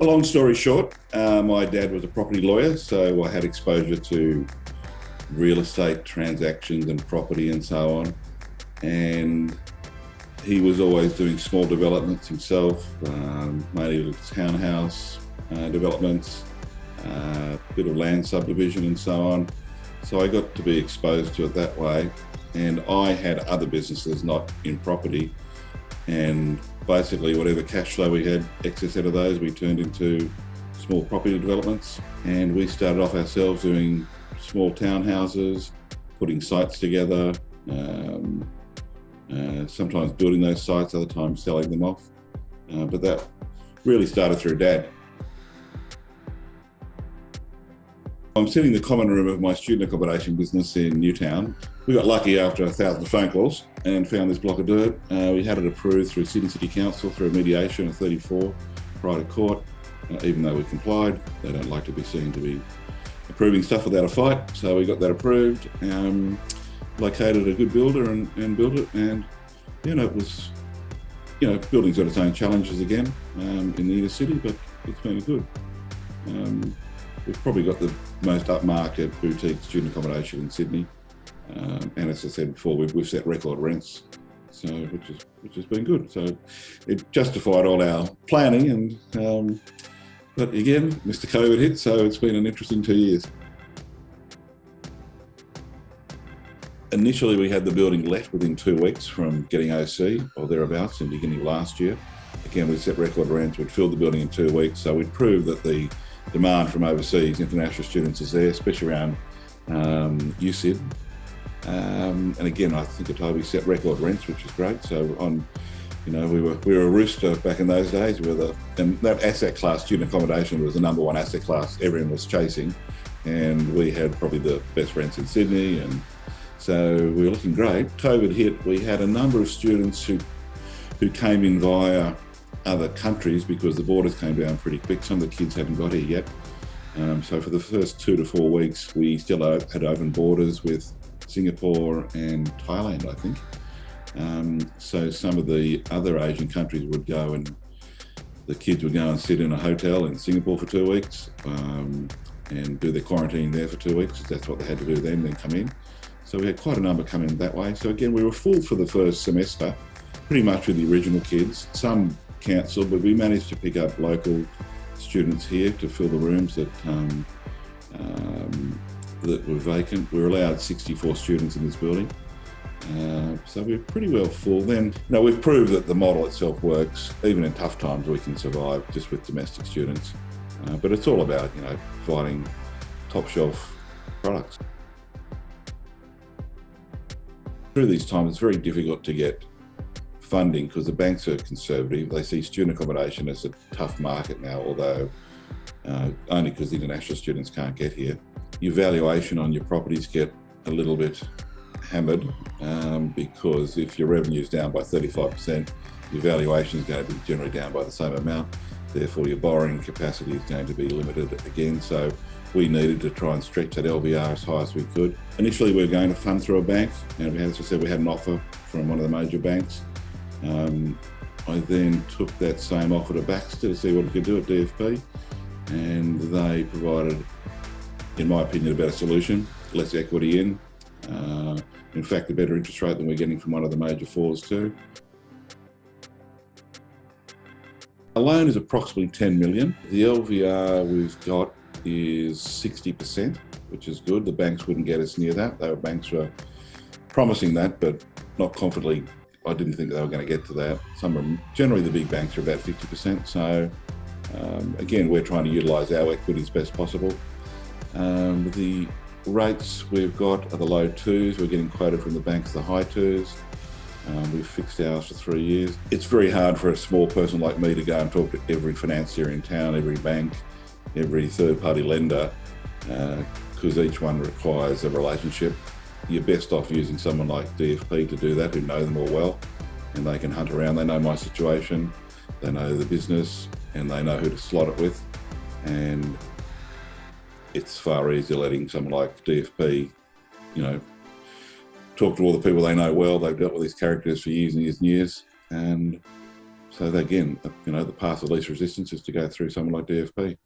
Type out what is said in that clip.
A long story short, my dad was a property lawyer, so I had exposure to real estate transactions and property and so on. And he was always doing small developments himself, mainly little townhouse developments, a bit of land subdivision and so on. So I got to be exposed to it that way. And I had other businesses, not in property. And basically whatever cash flow we had, excess out of those, we turned into small property developments. And we started off ourselves doing small townhouses, putting sites together, sometimes building those sites, other times selling them off. But that really started through Dad. I'm sitting in the common room of my student accommodation business in Newtown. We got lucky after 1,000 phone calls and found this block of dirt. We had it approved through Sydney City Council through a mediation of 34 prior to court. Even though we complied, they don't like to be seen to be approving stuff without a fight. So we got that approved, located a good builder and built it. And, it was, building's got its own challenges again in the inner city, but it's been good. We've probably got the most upmarket boutique student accommodation in Sydney. And as I said before, we've set record rents, so which has been good. So it justified all our planning, and but again, Mr. COVID hit, so it's been an interesting 2 years. Initially, we had the building let within 2 weeks from getting OC or thereabouts in the beginning of last year. Again, we set record rents, we'd filled the building in 2 weeks, so we'd proved that the demand from overseas international students is there, especially around USyd. And again, I think at we set record rents, which is great. So we were a rooster back in those days. And that asset class, student accommodation, was the number one asset class everyone was chasing, and we had probably the best rents in Sydney, and so we were looking great. COVID hit. We had a number of students who came in via other countries because the borders came down pretty quick. Some of the kids hadn't got here yet. So for the first 2 to 4 weeks, we still had open borders with Singapore and Thailand, I think. So some of the other Asian countries would go, and the kids would go and sit in a hotel in Singapore for 2 weeks and do their quarantine there for 2 weeks. That's what they had to do then come in. So we had quite a number come in that way. So again, we were full for the first semester, pretty much with the original kids. Some cancelled, but we managed to pick up local students here to fill the rooms that were vacant. We were allowed 64 students in this building. So we were pretty well full. Then, we've proved that the model itself works. Even in tough times, we can survive just with domestic students. But it's all about, providing top shelf products. Through these times, it's very difficult to get funding because the banks are conservative. They see student accommodation as a tough market now, although only because the international students can't get here. Your valuation on your properties get a little bit hammered because if your revenue is down by 35%, your valuation is going to be generally down by the same amount. Therefore, your borrowing capacity is going to be limited again. So we needed to try and stretch that LVR as high as we could. Initially, we were going to fund through a bank, and as I said, we had an offer from one of the major banks. I then took that same offer to Baxter to see what we could do at DFP, and they provided, in my opinion, a better solution, less equity in. In fact, a better interest rate than we're getting from one of the major fours too. A loan is approximately 10 million. The LVR we've got is 60%, which is good. The banks wouldn't get us near that. The banks were promising that, but not confidently. I didn't think they were going to get to that. Some of them, generally the big banks are about 50%. So again, we're trying to utilise our equity as best possible. The rates we've got are the low twos. We're getting quoted from the banks the high twos. We've fixed ours for 3 years. It's very hard for a small person like me to go and talk to every financier in town, every bank, every third-party lender, because each one requires a relationship. You're best off using someone like DFP to do that, who know them all well, and they can hunt around. They know my situation, they know the business, and they know who to slot it with. And it's far easier letting someone like DFP, talk to all the people they know well. They've dealt with these characters for years and years and years, So again, the path of least resistance is to go through someone like DFP.